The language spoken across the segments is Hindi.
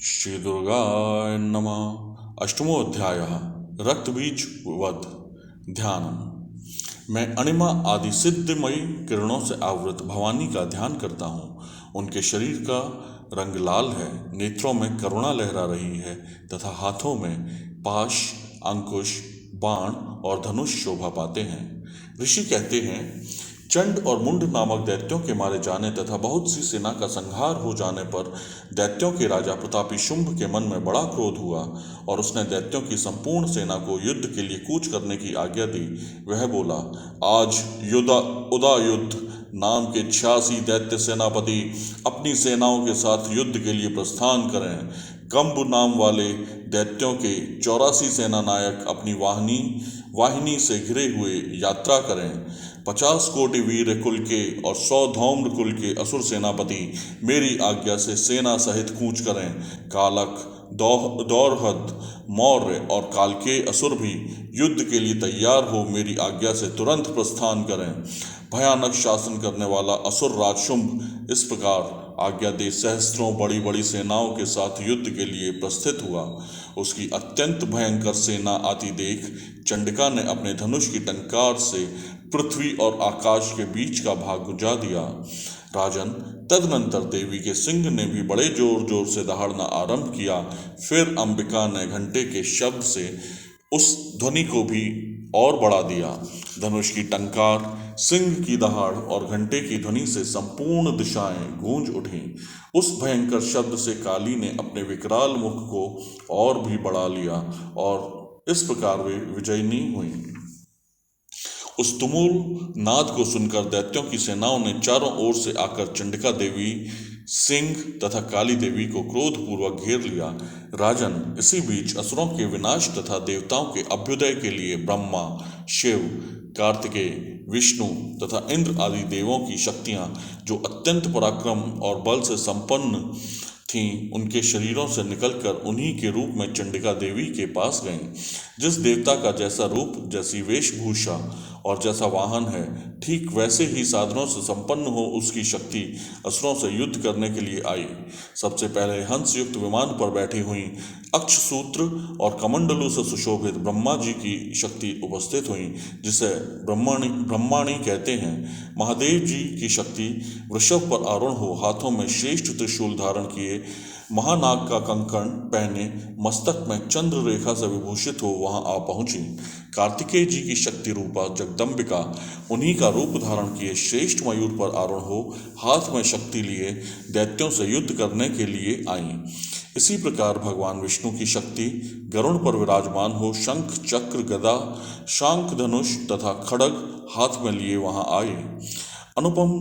श्री दुर्गाय नमः। अष्टमो अध्याय रक्तबीज वध। ध्यानम्। मैं अणिमा आदि सिद्धमयी किरणों से आवृत भवानी का ध्यान करता हूँ। उनके शरीर का रंग लाल है, नेत्रों में करुणा लहरा रही है तथा हाथों में पाश, अंकुश, बाण और धनुष शोभा पाते हैं। ऋषि कहते हैं, चंड और मुंड नामक दैत्यों के मारे जाने तथा बहुत सी सेना का संहार हो जाने पर दैत्यों के राजा प्रतापी शुंभ के मन में बड़ा क्रोध हुआ और उसने दैत्यों की संपूर्ण सेना को युद्ध के लिए कूच करने की आज्ञा दी। वह बोला, आज उदायुद्ध नाम के 86 दैत्य सेनापति अपनी सेनाओं के साथ युद्ध के लिए प्रस्थान करें। कंब नाम वाले दैत्यों के 84 सेना नायक अपनी वाहिनी से घिरे हुए यात्रा करें। 50 कोटि वीर कुल के और 100 धौम्र कुल के असुर सेनापति मेरी आज्ञा से सेना सहित कूच करें। कालक, दौरहद, मौर्य और काल के असुर भी युद्ध के लिए तैयार हो मेरी आज्ञा से तुरंत प्रस्थान करें। भयानक शासन करने वाला असुर राज शुंभ इस प्रकार आज्ञा दे सहस्त्रों बड़ी बड़ी सेनाओं के साथ युद्ध के लिए प्रस्थित हुआ। उसकी अत्यंत भयंकर सेना आती देख चंडिका ने अपने धनुष की टंकार से पृथ्वी और आकाश के बीच का भाग गुंजा दिया। राजन, तदनंतर देवी के सिंह ने भी बड़े जोर जोर से दहाड़ना आरंभ किया। फिर अंबिका ने घंटे के शब्द से उस ध्वनि को भी और बढ़ा दिया। धनुष की टंकार, सिंह की दहाड़ और घंटे की ध्वनि से संपूर्ण दिशाएं गूंज उठी। उस भयंकर शब्द से काली ने अपने विकराल मुख को और भी बढ़ा लिया और इस प्रकार वे विजयनी हुई। उस तुमुल नाद को सुनकर दैत्यों की सेनाओं ने चारों ओर से आकर चंडिका देवी, सिंह तथा काली देवी को क्रोधपूर्वक घेर लिया। राजन, इसी बीच असुरों के विनाश तथा देवताओं के अभ्युदय के लिए ब्रह्मा, शिव, कार्तिकेय, विष्णु तथा इंद्र आदि देवों की शक्तियां, जो अत्यंत पराक्रम और बल से संपन्न थीं, उनके शरीरों से निकलकर उन्हीं के रूप में चंडिका देवी के पास गईं। जिस देवता का जैसा रूप, जैसी वेशभूषा और जैसा वाहन है, ठीक वैसे ही साधनों से संपन्न हो उसकी शक्ति असुरों से युद्ध करने के लिए आई। सबसे पहले हंस युक्त विमान पर बैठी हुई अक्षसूत्र और कमंडलों से सुशोभित ब्रह्मा जी की शक्ति उपस्थित हुई, जिसे ब्रह्माणी कहते हैं। महादेव जी की शक्ति वृषभ पर आरूढ़ हो हाथों में श्रेष्ठ त्रिशूल धारण किए, महानाग का कंकण पहने, मस्तक में चंद्र रेखा से विभूषित हो वहां आ पहुंची। कार्तिकेय जी की शक्ति रूपा जगदम्बिका उन्हीं का रूप धारण किए श्रेष्ठ मयूर पर आरूढ़ हो हाथ में शक्ति लिए दैत्यों से युद्ध करने के लिए आई। इसी प्रकार भगवान विष्णु की शक्ति गरुड़ पर विराजमान हो शंख, चक्र, गदा, शांख, धनुष तथा खड्ग हाथ में लिए वहां आए। अनुपम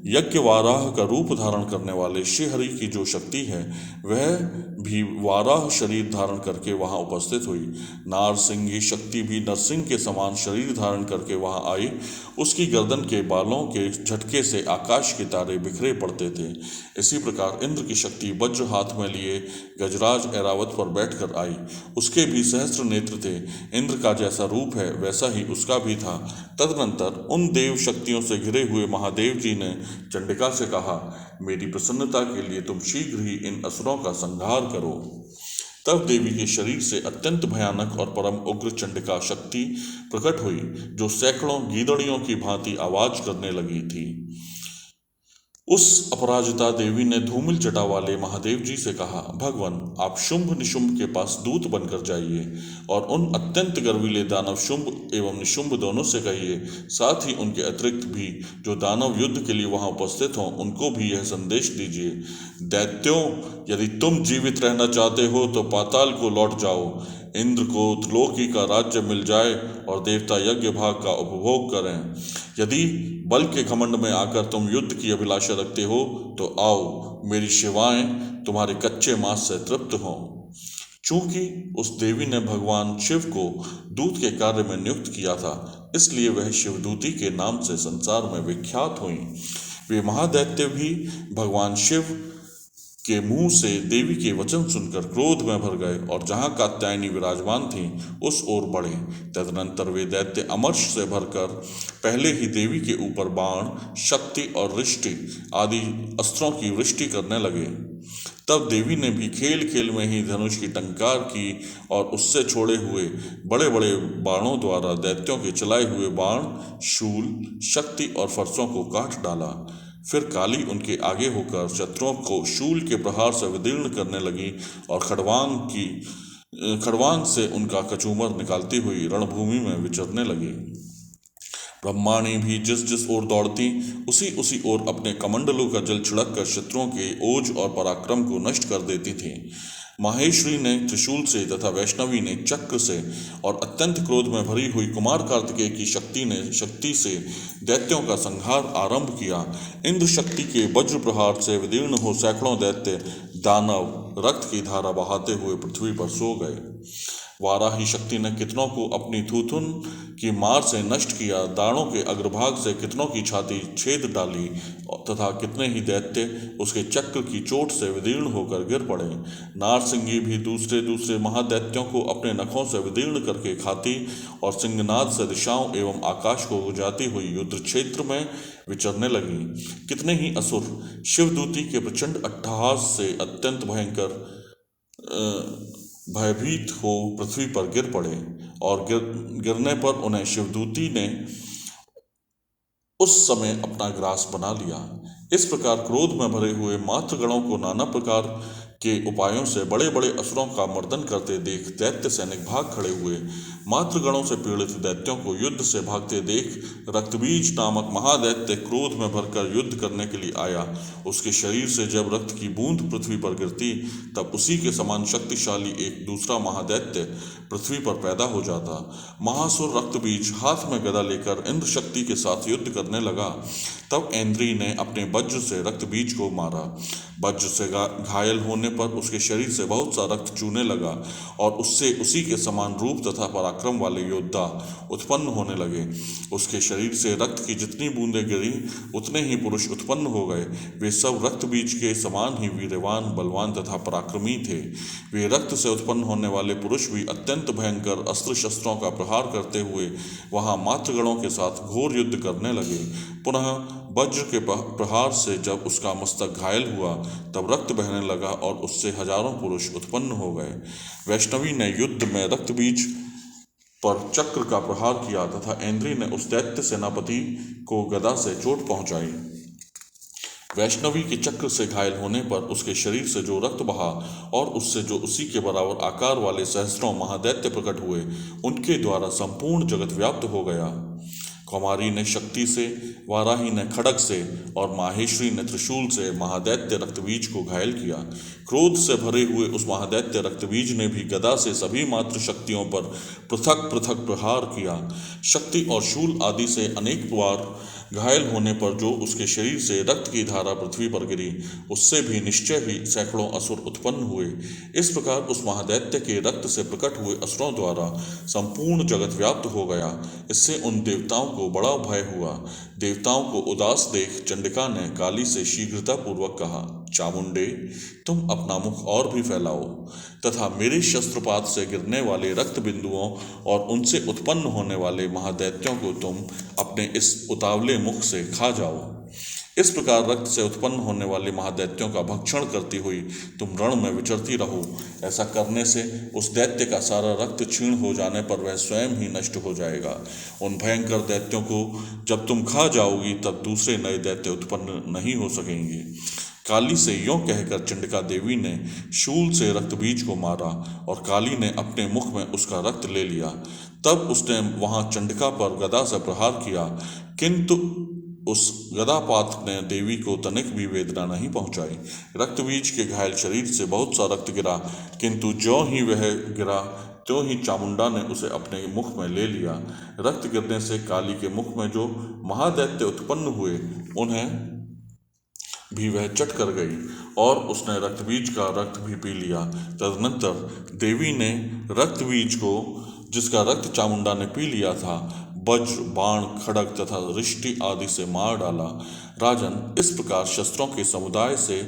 यज्ञ वाराह का रूप धारण करने वाले श्रीहरि की जो शक्ति है, वह भी वाराह शरीर धारण करके वहां उपस्थित हुई। नारसिंह शक्ति भी नरसिंह के समान शरीर धारण करके वहां आई। उसकी गर्दन के बालों के झटके से आकाश के तारे बिखरे पड़ते थे। इसी प्रकार इंद्र की शक्ति वज्र हाथ में लिए गजराज ऐरावत पर बैठकर आई। उसके भी सहस्त्र नेत्र थे। इंद्र का जैसा रूप है वैसा ही उसका भी था। तदनंतर उन देव शक्तियों से घिरे हुए महादेव जी ने चंडिका से कहा, मेरी प्रसन्नता के लिए तुम शीघ्र ही इन असुरों का संहार करो। तब देवी के शरीर से अत्यंत भयानक और परम उग्र चंडिका शक्ति प्रकट हुई, जो सैकड़ों गीदड़ियों की भांति आवाज करने लगी थी। उस अपराजिता देवी ने धूमिल जटा वाले महादेव जी से कहा, भगवान, आप शुंभ निशुंभ के पास दूत बनकर जाइए और उन अत्यंत गर्वीले दानव शुंभ एवं निशुंभ दोनों से कहिए, साथ ही उनके अतिरिक्त भी जो दानव युद्ध के लिए वहां उपस्थित हों उनको भी यह संदेश दीजिए, दैत्यों, यदि तुम जीवित रहना चाहते हो तो पाताल को लौट जाओ। इंद्र को त्रिलोकी का राज्य मिल जाए और देवता यज्ञ भाग का उपभोग करें। यदि बल के घमंड में आकर तुम युद्ध की अभिलाषा रखते हो तो आओ, मेरी सेवाएं तुम्हारे कच्चे मांस से तृप्त हों। चूंकि उस देवी ने भगवान शिव को दूत के कार्य में नियुक्त किया था, इसलिए वह शिवदूती के नाम से संसार में विख्यात हुई। वे महादैत्य भी भगवान शिव के मुंह से देवी के वचन सुनकर क्रोध में भर गए और जहां कात्यायनी विराजमान थी उस ओर बढ़े। तदनंतर वे दैत्य अमर्ष से भरकर पहले ही देवी के ऊपर बाण, शक्ति और रिष्टि आदि अस्त्रों की वृष्टि करने लगे। तब देवी ने भी खेल खेल में ही धनुष की टंकार की और उससे छोड़े हुए बड़े बड़े बाणों द्वारा दैत्यों के चलाए हुए बाण, शूल, शक्ति और फरसों को काट डाला। फिर काली उनके आगे होकर शत्रुओं को शूल के प्रहार से विदीर्ण करने लगी और खड़वांग से उनका कचूमर निकालती हुई रणभूमि में विचरने लगी। ब्रह्माणी भी जिस जिस ओर दौड़ती उसी उसी ओर अपने कमंडलों का जल छिड़क कर शत्रुओं के ओज और पराक्रम को नष्ट कर देती थी। माहेश्वरी ने त्रिशूल से तथा वैष्णवी ने चक्र से और अत्यंत क्रोध में भरी हुई कुमार कार्तिकेय की शक्ति से दैत्यों का संहार आरंभ किया। इंद्र शक्ति के वज्र प्रहार से विदीर्ण हो सैकड़ों दैत्य दानव रक्त की धारा बहाते हुए पृथ्वी पर सो गए। वाराही शक्ति ने कितनों को अपनी थूथुन की मार से नष्ट किया, दाणों के अग्रभाग से कितनों की छाती छेद डाली तथा कितने ही दैत्य उसके चक्र की चोट से विदीर्ण होकर गिर पड़े। नारसिंगी भी दूसरे दूसरे महादैत्यों को अपने नखों से विदीर्ण करके खाती और सिंहनाद से दिशाओं एवं आकाश को गुजाती हुई युद्ध क्षेत्र में विचरने लगी। कितने ही असुर शिवदूती के प्रचंड अट्टहास से अत्यंत भयंकर भयभीत हो पृथ्वी पर गिर पड़े और गिरने पर उन्हें शिवदूती ने उस समय अपना ग्रास बना लिया। इस प्रकार क्रोध में भरे हुए मातृगणों को नाना प्रकार के उपायों से बड़े बड़े असुरों का मर्दन करते देख दैत्य सैनिक भाग खड़े हुए। मातृगणों से पीड़ित दैत्यों को युद्ध से भागते देख रक्तबीज नामक महादैत्य क्रोध में भरकर युद्ध करने के लिए आया। उसके शरीर से जब रक्त की बूंद पृथ्वी पर गिरती तब उसी के समान शक्तिशाली एक दूसरा महादैत्य पृथ्वी पर पैदा हो जाता। महासुर रक्तबीज हाथ में गदा लेकर इंद्र शक्ति के साथ युद्ध करने लगा। तब ऐन्द्री ने अपने वज्र से रक्तबीज को मारा। वज्र से घायल होने पर उसके शरीर से बहुत सा रक्त चूने लगा और उससे उसी के समान रूप तथा पराक्रम वाले योद्धा उत्पन्न होने लगे। उसके शरीर से रक्त की जितनी बूंदें गिरी उतने ही पुरुष उत्पन्न हो गए। वे सब रक्त बीज के समान ही वीरवान, बलवान तथा पराक्रमी थे। वे रक्त से उत्पन्न होने वाले पुरुष भी अत्यंत भयंकर अस्त्र शस्त्रों का प्रहार करते हुए वहां मातृगणों के साथ घोर युद्ध करने लगे। पुनः वज्र के प्रहार से जब उसका मस्तक घायल हुआ तब रक्त बहने लगा और उससे हजारों पुरुष उत्पन्न हो गए। वैष्णवी ने युद्ध में रक्तबीज पर चक्र का प्रहार किया तथा ऐन्द्री ने उस दैत्य सेनापति को गदा से चोट पहुंचाई। वैष्णवी के चक्र से घायल होने पर उसके शरीर से जो रक्त बहा और उससे जो उसी के बराबर आकार वाले सहस्रों महादैत्य प्रकट हुए उनके द्वारा संपूर्ण जगत व्याप्त हो गया। कौमारी ने शक्ति से, वाराही ने खड्ग से और माहेश्वरी ने त्रिशूल से महादैत्य रक्तबीज को घायल किया। क्रोध से भरे हुए उस महादैत्य रक्तबीज ने भी गदा से सभी मातृ शक्तियों पर पृथक पृथक प्रहार किया। शक्ति और शूल आदि से अनेक बार घायल होने पर जो उसके शरीर से रक्त की धारा पृथ्वी पर गिरी उससे भी निश्चय ही सैकड़ों असुर उत्पन्न हुए। इस प्रकार उस महादैत्य के रक्त से प्रकट हुए असुरों द्वारा संपूर्ण जगत व्याप्त हो गया। इससे उन देवताओं को बड़ा भय हुआ। देवताओं को उदास देख चंडिका ने काली से शीघ्रता पूर्वक कहा, चामुंडे, तुम अपना मुख और भी फैलाओ तथा मेरे शस्त्रपात से गिरने वाले रक्त बिंदुओं और उनसे उत्पन्न होने वाले महादैत्यों को तुम अपने इस उतावले मुख से खा जाओ। इस प्रकार रक्त से उत्पन्न होने वाले महादैत्यों का भक्षण करती हुई तुम रण में विचरती रहो। ऐसा करने से उस दैत्य का सारा रक्त क्षीण हो जाने पर वह स्वयं ही नष्ट हो जाएगा। उन भयंकर दैत्यों को जब तुम खा जाओगी तब दूसरे नए दैत्य उत्पन्न नहीं हो सकेंगे। काली से यों कहकर चंडिका देवी ने शूल से रक्तबीज को मारा और काली ने अपने मुख में उसका रक्त ले लिया। तब उसने वहां चंडिका पर गदा से प्रहार किया, किंतु उस गदापात ने देवी को तनिक भी वेदना नहीं पहुंचाई। रक्तबीज के घायल शरीर से बहुत सा रक्त गिरा, किंतु ज्यों ही वह गिरा त्यों ही चामुंडा ने उसे अपने मुख में ले लिया। रक्त गिरने से काली के मुख में जो महादैत्य उत्पन्न हुए उन्हें भी वह चट कर गई और उसने रक्तबीज का रक्त भी पी लिया। तदनंतर देवी ने रक्तबीज को, जिसका रक्त चामुंडा ने पी लिया था, वज्र, बाण, खड्ग तथा रिष्टि आदि से मार डाला। राजन, इस प्रकार शस्त्रों के समुदाय से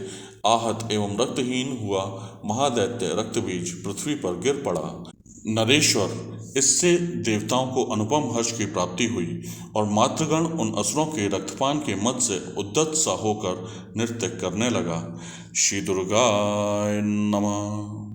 आहत एवं रक्तहीन हुआ महादैत्य रक्तबीज पृथ्वी पर गिर पड़ा। नरेश्वर, इससे देवताओं को अनुपम हर्ष की प्राप्ति हुई और मातृगण उन असुरों के रक्तपान के मद से उद्यत सा होकर नृत्य करने लगा। श्री दुर्गाय नमः।